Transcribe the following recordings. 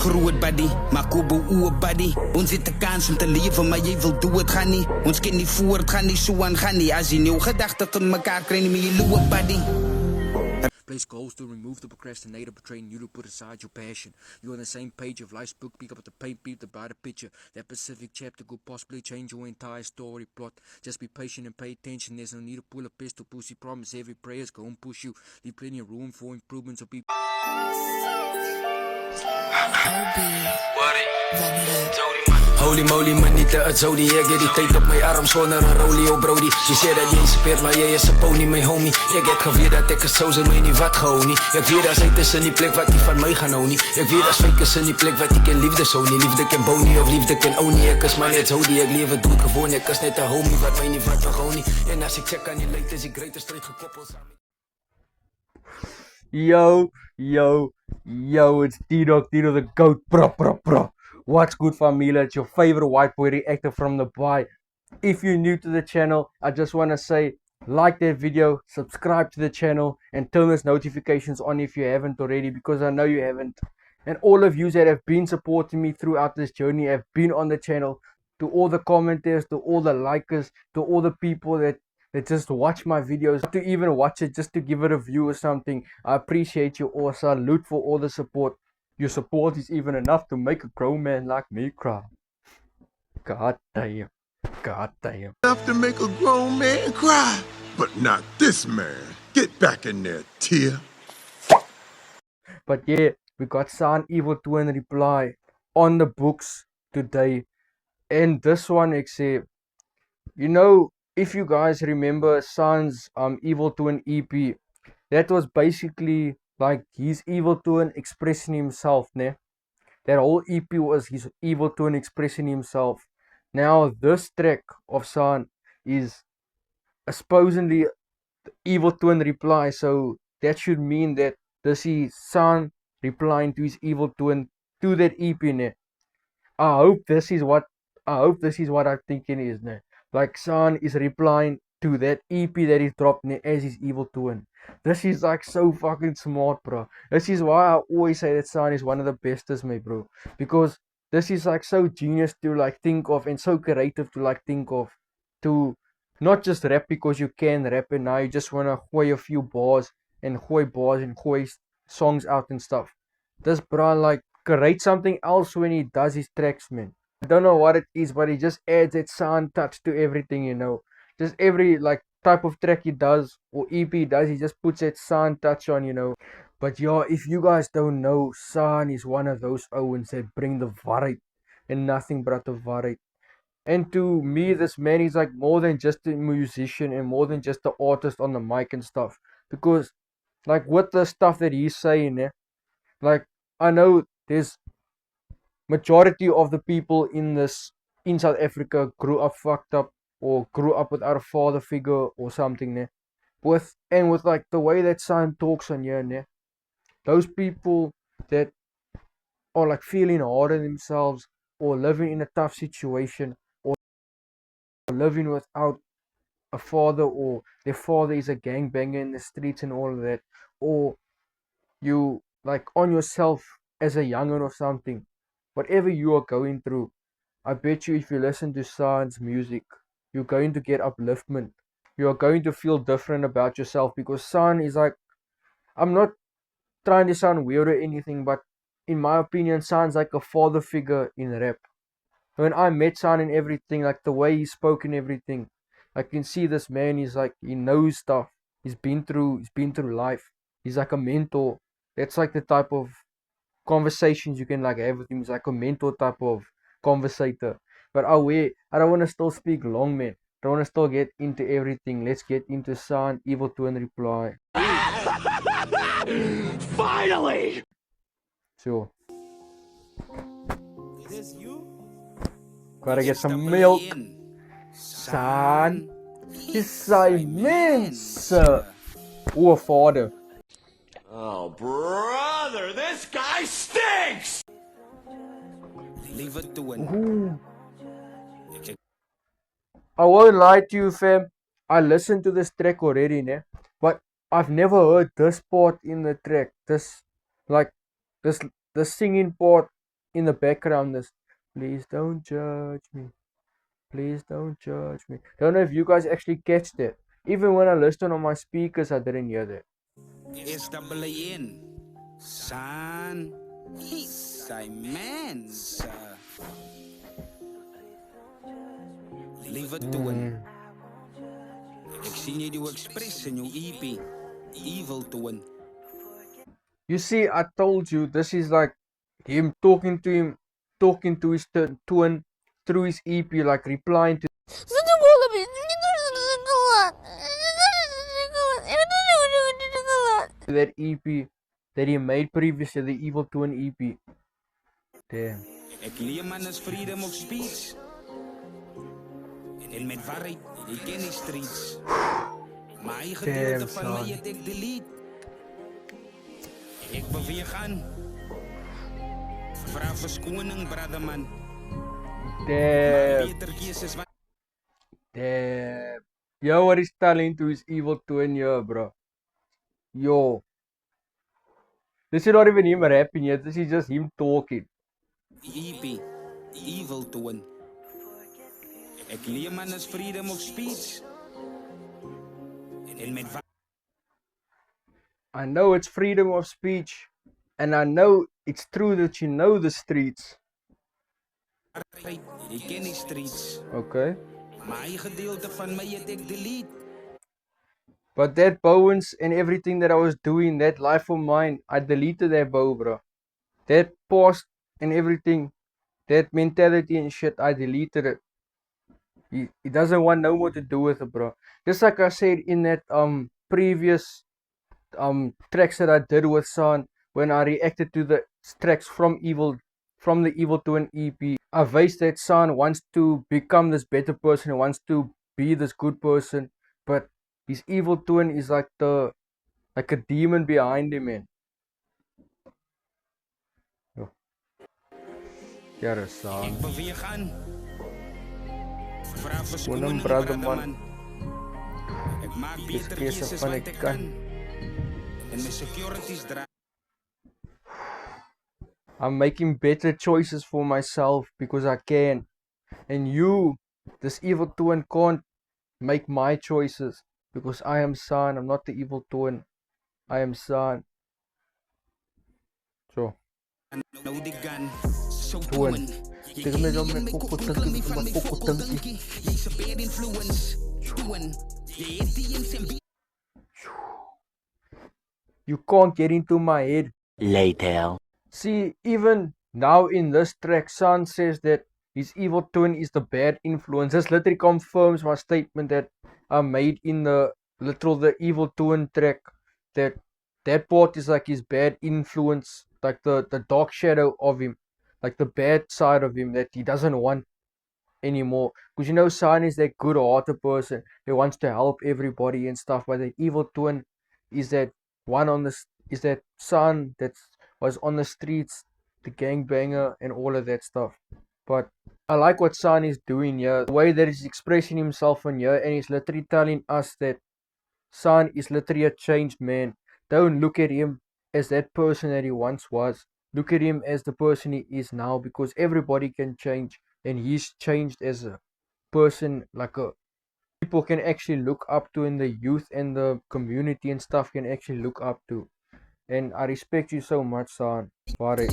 groot buddy, maar kobo oe buddy. Ons het 'n kans om te lewe, maar jy wil dood gaan nie. Ons kan nie voort gaan nie, so aan gaan nie. As jy nou gedagte tot mekaar kry nie meer loe buddy. Place goals to remove the procrastinator, betraying you to put aside your passion. You're on the same page of life's book, pick up the paint, beat the brighter picture. That specific chapter could possibly change your entire story plot. Just be patient and pay attention. There's no need to pull a pistol, pussy. Promise every prayer's gonna push you. Leave plenty of room for improvements or people. Holy moly, man, niet de Zodiac. Je die tijd op mijn arm zonder een rolie, oh brody. Je zei dat je inspireert, maar jij is een pony, mijn homie. Ik heb geweer dat ik het zo zijn, maar niet wat gewoon niet. Ik weet dat zij tussen die plek wat die van mij gaan nou niet. Ik weet dat fake is in die plek wat ik in liefde zo niet. Liefde kan boni of liefde kan onie. Ik is maar net Zodiac, leven doe het gewoon. Ik is net een homie, wat mij niet wat gewoon niet. En als ik check aan die leed, is ik greater strijd gekoppeld samen. Yo, it's T-Dog the GOAT, bro. What's good, familia? It's your favorite white boy reactor from the Bay. If you're new to the channel, I just want to say, like that video, subscribe to the channel, and turn those notifications on if you haven't already, because I know you haven't. And all of you that have been supporting me throughout this journey, have been on the channel, to all the commenters, to all the likers, to all the people that just watch my videos, to even watch it just to give it a view or something. I appreciate you all. Salute for all the support. Your support is even enough to make a grown man like me cry. God damn. Enough to make a grown man cry, but not this man. Get back in there, tear. But yeah, we got San Evil Twin reply on the books today. And this one, I say, you know, if you guys remember San's Evil Twin EP, that was basically like his Evil Twin expressing himself, ne? That whole EP was his Evil Twin expressing himself. Now this track of San is supposedly Evil Twin reply, so that should mean that this is San replying to his Evil Twin to that EP, ne? I hope this is what I'm thinking is, ne? Like San is replying to that EP that he dropped, ne, as his Evil Twin. This is like so fucking smart, bro. This is why I always say that San is one of the bestest, me, bro. Because this is like so genius to like think of, and so creative to like think of, to not just rap because you can rap and now you just wanna gooi a few bars and gooi songs out and stuff. This bro like create something else when he does his tracks, man. I don't know what it is, but he just adds that San touch to everything, you know. Just every like type of track he does or EP he does, he just puts that San touch on, you know. But yeah, if you guys don't know, San is one of those Owens that bring the waarheid and nothing but the waarheid. And to me, this man is like more than just a musician and more than just an artist on the mic and stuff. Because like with the stuff that he's saying, like I know there's majority of the people in South Africa grew up fucked up or grew up without a father figure or something, with like the way that San talks on here, those people that are like feeling hard on themselves or living in a tough situation or living without a father, or their father is a gangbanger in the streets and all of that, or you like on yourself as a youngin or something, whatever you are going through, I bet you if you listen to San's music, you're going to get upliftment. You are going to feel different about yourself, because San is like, I'm not trying to sound weird or anything, but in my opinion, San's like a father figure in rap. When I met San and everything, like the way he spoke and everything, I can see this man is like, he knows stuff. He's been through life. He's like a mentor. That's like the type of conversations you can like have with him. He's like a mentor type of conversator. But I don't want to still speak long, man. I don't want to still get into everything. Let's get into San Evil Twin reply. Finally! Sure. Gotta get some milk. San is immense. Oh, father. Oh, brother, this guy stinks! Leave it to it. Ooh. I won't lie to you, fam. I listened to this track already, but I've never heard this part in the track. This singing part in the background is, please don't judge me. Please don't judge me. Don't know if you guys actually catch that. Even when I listen on my speakers, I didn't hear that. SAAN. Son. Sy mens. Liewe Toon. Ek sien jy die express in jou EP. Evil Toon. You see, I told you this is like him talking to his Toon through his EP, like replying to that EP that he made previously, the Evil Toon EP. Damn. Ek leer man is freedom of speech. En met waarheid, jy ken die streets. My gedeelte van my het ek delete. Ek beweeg aan. Vra verskoning, brother man. Damn. Beter keuses wat Damn. Yo, what is telling to his Evil Toon here, bro? Yo. This is not even him rapping yet. This is just him talking. EP, Evil Toon. Ek leer man is freedom of speech. En met I know it's freedom of speech. And I know it's true that you know the streets. waarheid, jy ken die streets. Okay. My gedeelte van my het ek delete. But that Bowens and everything that I was doing, that life of mine, I deleted that bow, bro. That post and everything, that mentality and shit, I deleted it. He doesn't want no more to do with it, bro. Just like I said in that previous tracks that I did with San, when I reacted to the tracks from the Evil Toon EP, I wist that San wants to become this better person, he wants to be this good person, but his Evil Toon is like a demon behind him, man. Yo. Here, San. Ek beweeg aan. Vra Skoon verskoning, brother, brother man. man. Ek maak Dis beter keuse keuses van wat ek ek kan. kan. En my securities dra. I'm making better choices for myself because I can. And you, this Evil Toon, can't make my choices because I am San. I'm not the Evil Toon. I am San. So, Nou die gun. So Toon. Toon. Jy Tegen my dan ken met my Fokko kop, klim Tinkie, van maar my Fokko Fokko Tinkie. Tinkie. Jy's 'n bad influence. Toon. Jy het die insensie. You can't get into my head. Later. See, even now in this track, San says that his Evil Toon is the bad influence. This literally confirms my statement that I made in the Evil Toon track, that part is like his bad influence, like the dark shadow of him, like the bad side of him that he doesn't want anymore. Because you know, San is that good-hearted person. He wants to help everybody and stuff. But the Evil Toon is that is that San that was on the streets, the gangbanger and all of that stuff. But I like what San is doing here, the way that he's expressing himself on here, and he's literally telling us that San is literally a changed man. Don't look at him as that person that he once was. Look at him as the person he is now, because everybody can change, and he's changed as a person, like a people can actually look up to, in the youth and the community and stuff can actually look up to. And I respect you so much, San. Ware.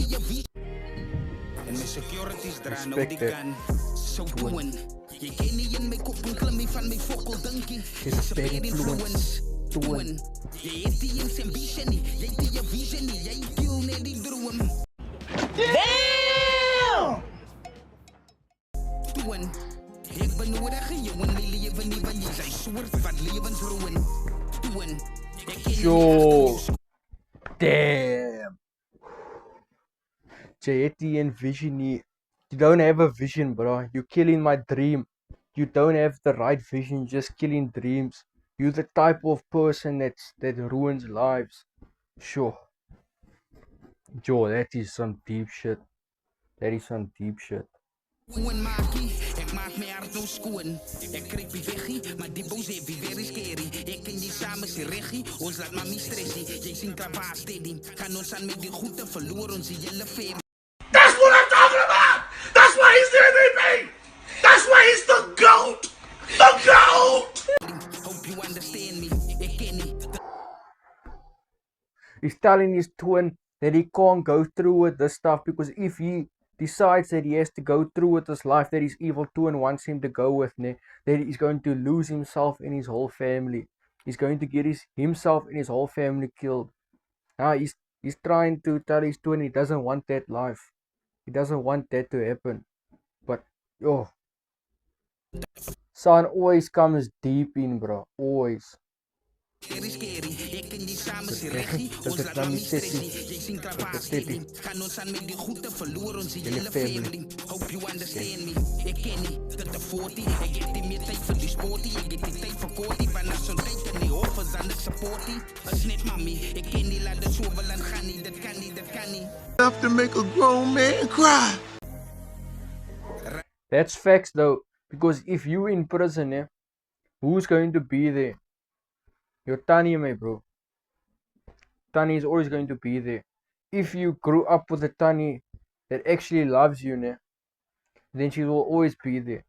En my securities dra nou Respect die it. gun. So Toon. Jy ken nie in my kop, klim van my Fokko Tinkie. Jy's 'n bad influence. Toon. Jy het die ambition nie, jy het die vision nie, jy kill net die droom. Damn! Toon. Ek benodig jou in my lewe nie, want jy is soort wat lewens ruin. Toon. Ek ken Yo. Damn. Jayeti and Visiony. You don't have a vision, bro. You're killing my dream. You don't have the right vision, just killing dreams. You're the type of person that ruins lives. Sure. Yo, that is some deep shit. That is some deep shit. Skoon maakie, ek maak my hart nou skoon. Ek kry die weggie, maar die boos het very scary. Ek en jy saam is die reggie, ons laat maar nie stressie. Jy sien klaar steady, gaan ons aan met die goede verloor ons die hele fame. That's what I'm talking He's telling his twin that he can't go through with this stuff because if he decides that he has to go through with this life that his evil twin wants him to go with, then he's going to lose himself and his whole family. He's going to get himself and his whole family killed. Now he's trying to tell his twin he doesn't want that life. He doesn't want that to happen. But son always comes deep in, bro. Always. Ek en jy saam is die reggie. Ons laat maar nie stressie. Jy sien krabaas steady. Gaan ons aan met die goede verloor ons die hele family. Hope you understand me. Ek ken nie tot die 40. Ek het nie meer tyd vir die sportie. Ek het die tyd vir kortie. Wanneer so'n tyd in die hof is dan ek supportie. Is net mami. Ek ken nie laat dit so wil en gaan nie. Dit kan nie, dit kan nie. Enough to make a grown man cry. That's facts though. Because if you in prison, who's going to be there? Your Tani, my bro. Tani is always going to be there. If you grew up with a Tani that actually loves you, then she will always be there.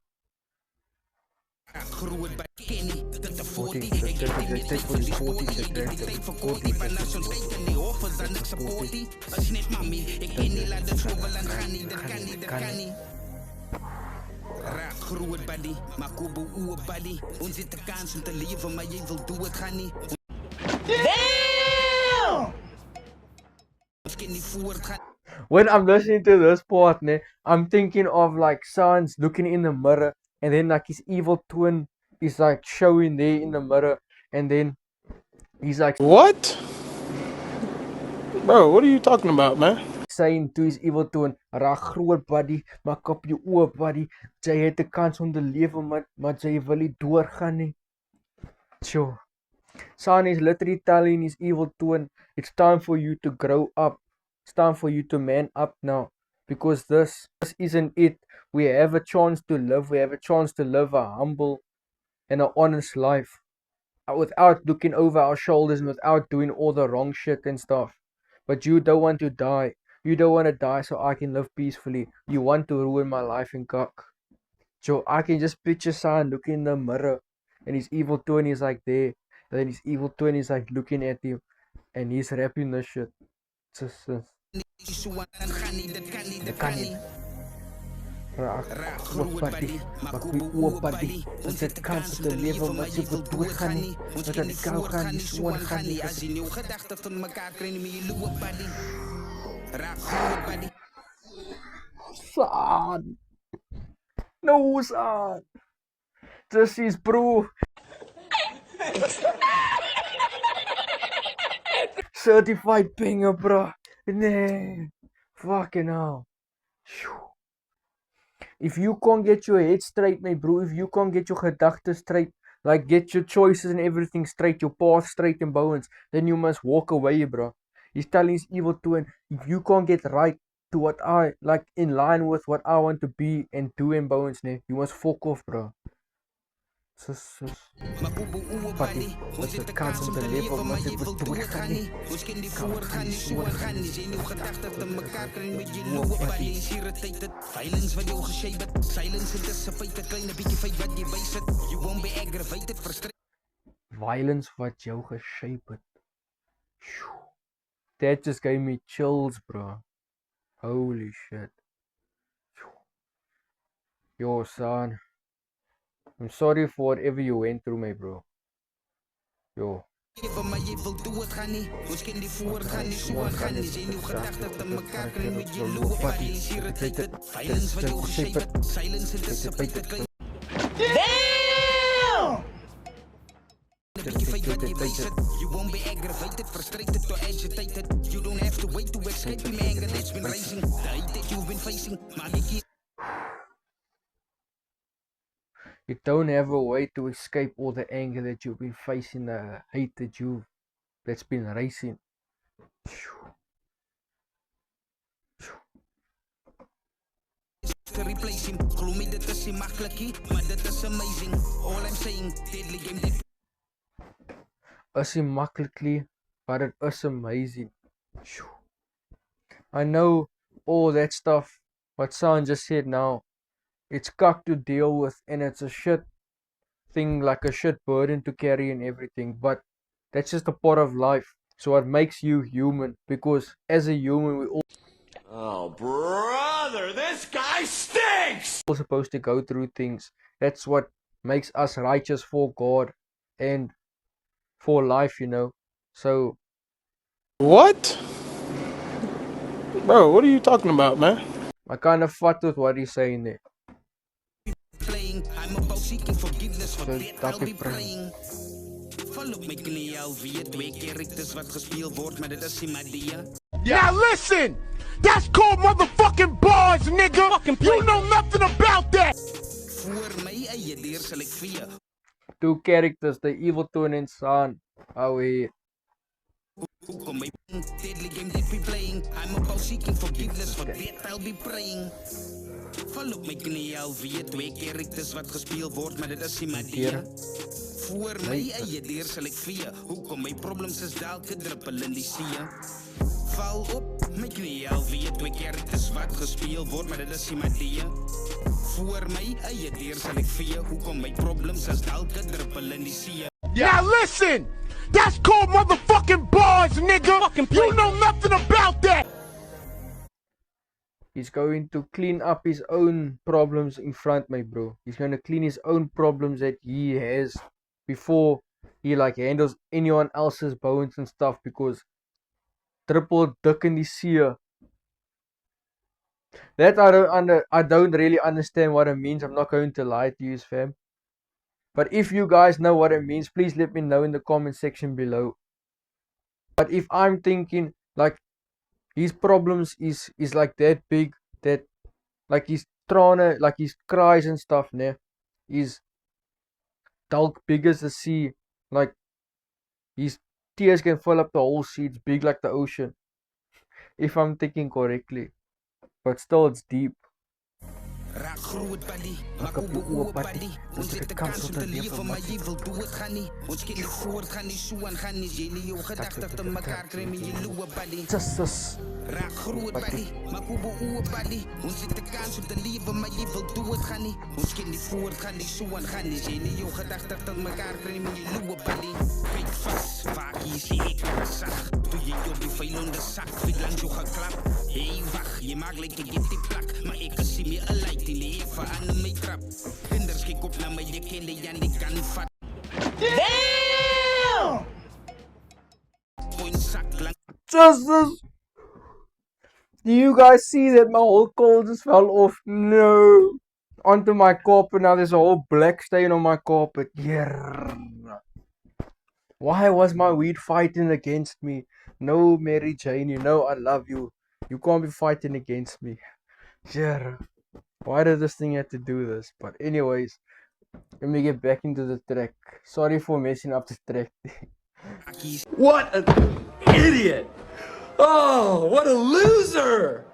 Raak groot buddy, maar kobo oe buddy. Ons het 'n kans om te lewe, maar jy wil doen dit gaan nie. Damn! Ons kan nie voortgaan. When I'm listening to this part, I'm thinking of like Sans looking in the mirror and then like his evil twin is like showing there in the mirror and then he's like What? Bro, what are you talking about, man? saying to his evil twin, raak groot buddy, maak op jou oë buddy, jy het 'n kans om te lewe, maar jy wil nie doorgaan nie. Sure. San is literally telling his evil twin, it's time for you to grow up. It's time for you to man up now. Because this isn't it. We have a chance to live. We have a chance to live a humble and an honest life. Without looking over our shoulders and without doing all the wrong shit and stuff. But you don't want to die. You don't want to die so I can live peacefully. You want to ruin my life in cock. So I can just picture San looking in the mirror and his evil twin is like there. And then his evil twin is like looking at him and he's rapping this shit. Raak groot buddy, maak my oë buddy. Ons het kans om te lewe, maar jy wil doodgaan nie. Want dit gou gaan nie, so gaan nie. As jy nie gedagte van mekaar kry nie, maar jy loop buddy. Raak groot buddy. Son. No, son. This is bro. Certified banger, bro. Nee. Fucking hell. If you can't get your head straight, my bro, if you can't get your gedagtes straight, like get your choices and everything straight, your path straight and balance, then you must walk away, bro. He's telling his evil twin, if you can't get right to what I, like in line with what I want to be and do and balance, you must fuck off, bro. Buddy, what's the kans om te lewe, maar jy wil doodgaan nie. Ons kan nie voortgaan nie, so gaan nie. Jy nie gedagte van mekaar kry met jy loop buddy. Irritated, violence wat jou geshape het. Silence het is 'n feite, kleine bietjie feit wat jy wys het. You won't be aggravated, frustrated. Violence wat jou geshape het. That just gave me chills, bro. Holy shit. Yo, son. I'm sorry for whatever you went through, my bro. Yo. Maar jy wil doodgaan nie. Ons kan nie voortgaan nie, so gaan nie. Jy nie gedagte van mekaar kry met jy loop buddy. Irritated, violence wat jou geshape het. Silence het is 'n feite, klein. Damn! You won't be aggravated, frustrated or agitated. You don't have to wait to escape the anger that's been rising. The hate that you've been facing. You don't have a way to escape all the anger that you've been facing, the hate that's been rising. To replace him, glo me dit is nie maklik, maar dit is amazing. All I'm saying, deadly game. Is nie maklikly, but it is amazing. I know all that stuff, what San just said now, it's cock to deal with and it's a shit thing, like a shit burden to carry and everything, but that's just a part of life. It's what makes you human, because as a human we all Oh, brother, this guy stinks! supposed to go through things. That's what makes us righteous for God and for life, you know. So What? Bro, what are you talking about, man? I kind of fucked with what he's saying there. I'm about seeking forgiveness for So dit, dat I'll be ik pray. praying. Val op my knie al wie twee characters wat gespeel word, maar dit is die Madia. Now listen! That's called motherfucking bars, nigga! You know nothing about that! Voor my eie deur sal ek vee. Two characters, the evil twin and son. Oh yeah. Hoekom my deadly game that we playing? I'm about seeking forgiveness for dit, I'll be praying. Val op my knie al wie twee characters wat gespeel word, maar dit is die Madia. Voor my eie deur sal ek vee. Hoekom my problems is dalk 'n druppel in die see. Val op my knie al wie twee characters wat gespeel word, maar dit is die Madia. Voor my eie deur sal ek vee. Hoekom my problems is dalk 'n druppel in die see. Now listen! That's called motherfucking bars, nigga! You know nothing about that! He's going to clean up his own problems in front, my bro. He's going to clean his own problems that he has before he like handles anyone else's bones and stuff, because triple dick in the sea. That I don't really understand what it means. I'm not going to lie to you, fam. But if you guys know what it means, please let me know in the comment section below. But if I'm thinking like his problems is like that big, that like his trane, like his cries and stuff, ne, is dalk big as the sea. Like his tears can fill up the whole sea. It's big like the ocean, if I'm thinking correctly. But still, it's deep. Raak groot buddy, maak op oop buddy. Ons het 'n kans om te lewe, maar jy wil dood gaan nie. Ons ken nie voort gaan nie, so aan gaan nie. Jy lê jou gedagtes te mekaar kry met jy loe buddy. Jesus. Raak groot buddy, maak op oop buddy. Ons het 'n kans om te lewe, maar jy wil dood gaan nie. Ons ken nie voort gaan nie, so aan gaan nie. Jy lê jou gedagtes te mekaar kry met jy loe buddy. Kyk vas, vaak hier sien ek sag. Toe jy op die vuilende sak, vir langs jou geklap. Hey wag, jy maak lyk jy het die plak, maar ek sien my alike. Die leven aan my trap. Kinders kyk op na my, jy ken die Jan, die kan vat. Damn! Jesus! Do you guys see that my whole coal just fell off? No! Onto my carpet now, there's a whole black stain on my carpet. Yeah. Why was my weed fighting against me? No, Mary Jane, you know I love you. You can't be fighting against me. Yeah. Why does this thing have to do this? But anyways, let me get back into the track. Sorry for messing up the track. What an idiot! Oh, what a loser!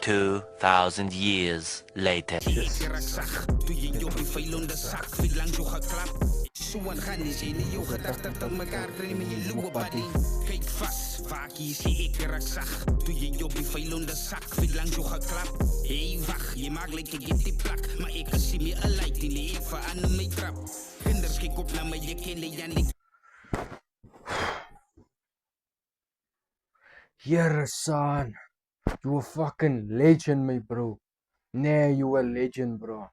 2,000 years later. Soan gaan is jy nie jou gedagte tot mekaar kry met jy loe buddy. Kyk vas, vaak hier sien ek raak sag. Toe jy op die vuilende sak, vir langs jou geklap. Hey wag, jy maak lyk jy het die plak, maar ek sien my alike die lewe aan my trap. Kinders kyk op na my, jy ken die Jan. Here, son. You a fucking legend, my bro. Nah, you a legend, bro.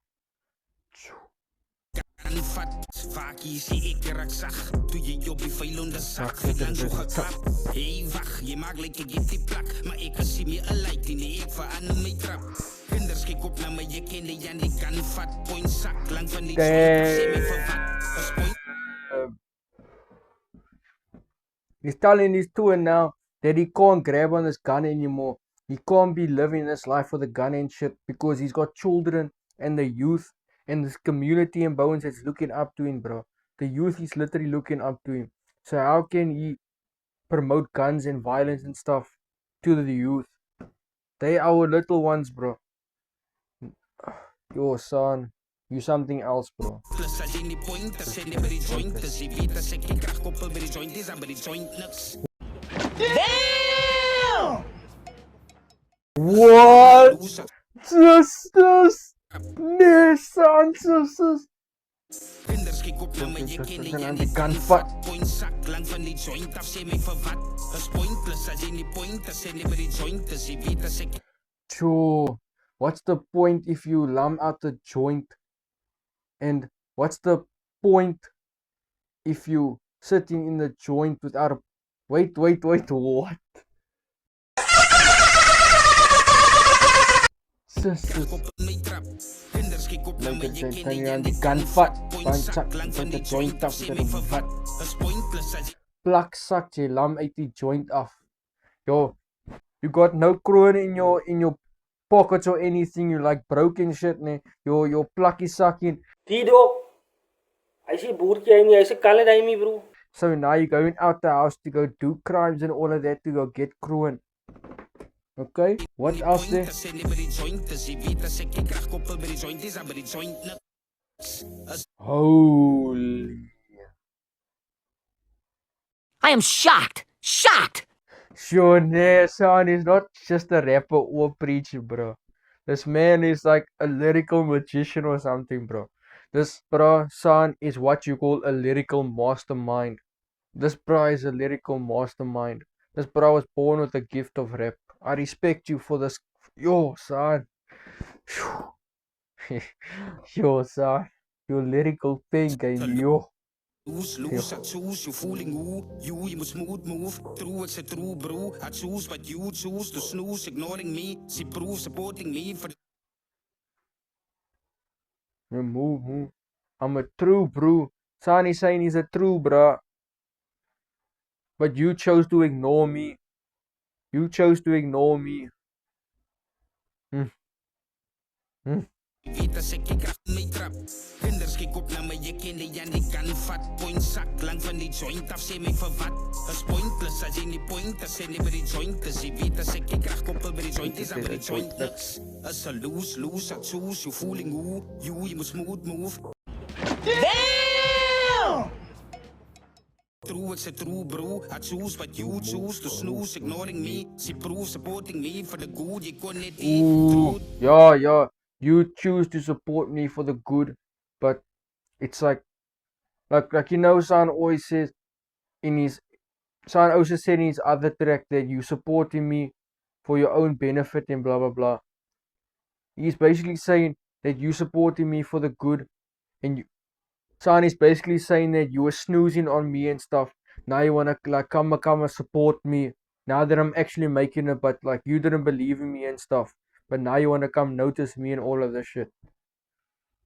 Vat, vaak hier sien ek raak sag. Toe jy op die vuilende sak, vir langs jou geklap. Hey wag, jy maak lyk jy het die plak, maar ek sien my alike die lewe aan my trap. Kinders kyk op na my, jy ken die Jan, die kan vat. Point sak, lang van die sê my vir wat. He's telling his twin now that he can't grab on this gun anymore. He can't be living this life for the gun and shit, because he's got children and the youth and this community and Bones that's looking up to him, bro. The youth is literally looking up to him. So how can he promote guns and violence and stuff to the youth? They are our little ones, bro. Yo, son, you something else, bro. Damn! What? Justice! Nee, son, Jesus! Kinders kyk op na my, jy ken die Jan, die die kan kan vat. vat. Point sak, lang van die joint af, sê my vir wat? Is pointless as jy nie point as jy nie by die joint is. Jy weet as ek Sure. What's the point if you lump out the joint? And what's the point if you sitting in the joint without a... Wait, what? Sis. op my trap. Kinders kyk op na my, jy ken Kan nie jy aan aan die die kan kan vat? vat. Dan Point sak, sak lang jy van die die joint joint af af, sê met my die vir wat? Is pointless as Plak sak jy lam uit die joint af. Yo, you got no kroon in your pockets or anything. You like broken shit, ne? Your plakkie sakkie. Tido, I see boertjie nie, I see kalle daai my bro. So now you're going out the house to go do crimes and all of that to go get kroon. Okay, what else there? Sê nie by die joint is. Jy weet as ek die krag koppel by die joint is, dan by die joint niks. Holy. I am shocked. Shocked. Sure, nah, son, he's not just a rapper or preacher, bro. This man is like a lyrical magician or something, bro. This bro, son, is what you call a lyrical mastermind. This bro is a lyrical mastermind. This bro was born with the gift of rap. I respect you for this. Yo, son. Yo, son. Your lyrical thing, game, yo. Lose, I choose, you fooling who? You must smooth move. True, it's a true bro. I choose what you choose to snooze, ignoring me. See proof, supporting me for Move. I'm a true bro. Son is saying he's a true bro. But you chose to ignore me. You chose to ignore me. Weet as ek die krag in my trap. Kinders kyk op na my, jy ken nie aan die kan vat. Point sak, lang van die joint af, sê my vir wat? Is pointless as jy nie point as jy nie by die joint is. Jy weet as ek die krag koppel by die joint is, dan by die joint niks. Is a lose, I choose, you fooling who? You must smooth move. Damn! True, it's a true bro. I choose what you choose to snooze, ignoring me. See proof, supporting me for the good. Jy kon net Ooh, yeah. You choose to support me for the good, but it's like you know, San always says in his San also said in his other track that you supporting me for your own benefit and blah blah blah. He's basically saying that you supporting me for the good, and San is basically saying that you were snoozing on me and stuff. Now you wanna like come and support me. Now that I'm actually making it, but like you didn't believe in me and stuff. But now you wanna come notice me and all of this shit.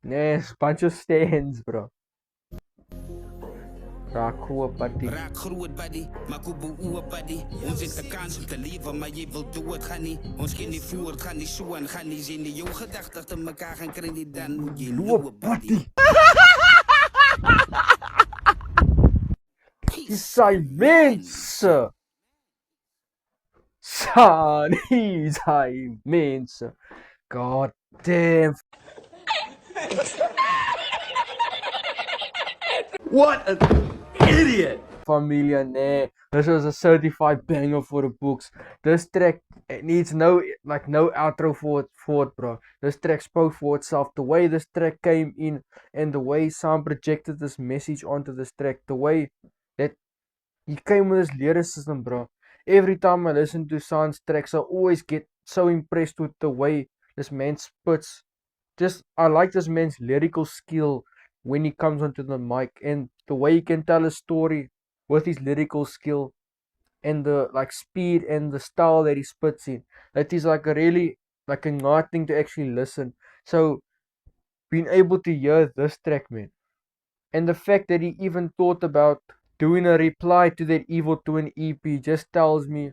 Nah, bunch of stands, bro. Raak groot, buddy. Raak groot, buddy. Maar koop oe, buddy. Ons het 'n kans om te lewe, maar jy wil dood gaan nie. Ons kan nie voort gaan nie, so aan gaan nie. Sien nie jou gedagtes te mekaar gaan kry nie, dan moet jy loop, buddy. He's immense. Son, he's immense. God damn. What an idiot! Familia, nah. This was a certified banger for the books. This track needs no outro for it, bro. This track spoke for itself. The way this track came in and the way Sam projected this message onto this track, the way that he came with his lyricism, bro. Every time I listen to Sam's tracks, I always get so impressed with the way this man spits. I like this man's lyrical skill when he comes onto the mic and the way he can tell a story with his lyrical skill and the like speed and the style that he spits in. That is like a really like a nice thing to actually listen. So being able to hear this track, man, and the fact that he even thought about doing a reply to that Evil Twin EP just tells me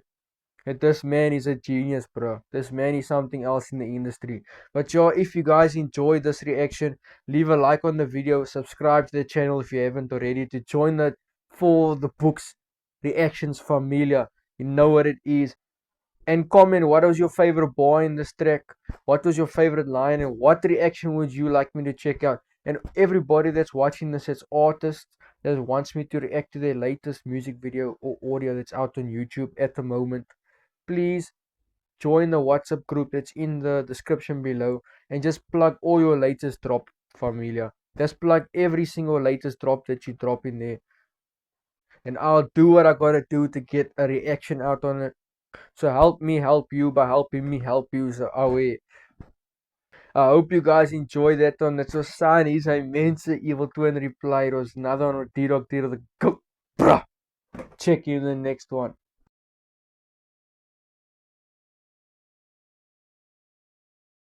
that this man is a genius, bro. This man is something else in the industry. But yo, if you guys enjoyed this reaction, leave a like on the video, subscribe to the channel if you haven't already, to join the For the Books Reactions Familia. You know what it is. And comment what was your favorite bar in this track, what was your favorite line, and what reaction would you like me to check out. And everybody that's watching this as artists that wants me to react to their latest music video or audio that's out on YouTube at the moment, please join the WhatsApp group that's in the description below and just plug all your latest drop, Familia. Just plug every single latest drop that you drop in there. and I'll do what I gotta do to get a reaction out on it. So help me help you by helping me help you. So I hope you guys enjoy that one. Dit was San, hier's hy mense Evil Twin reply. It was another one with D-Dog the Go. Bruh. Check you in the next one.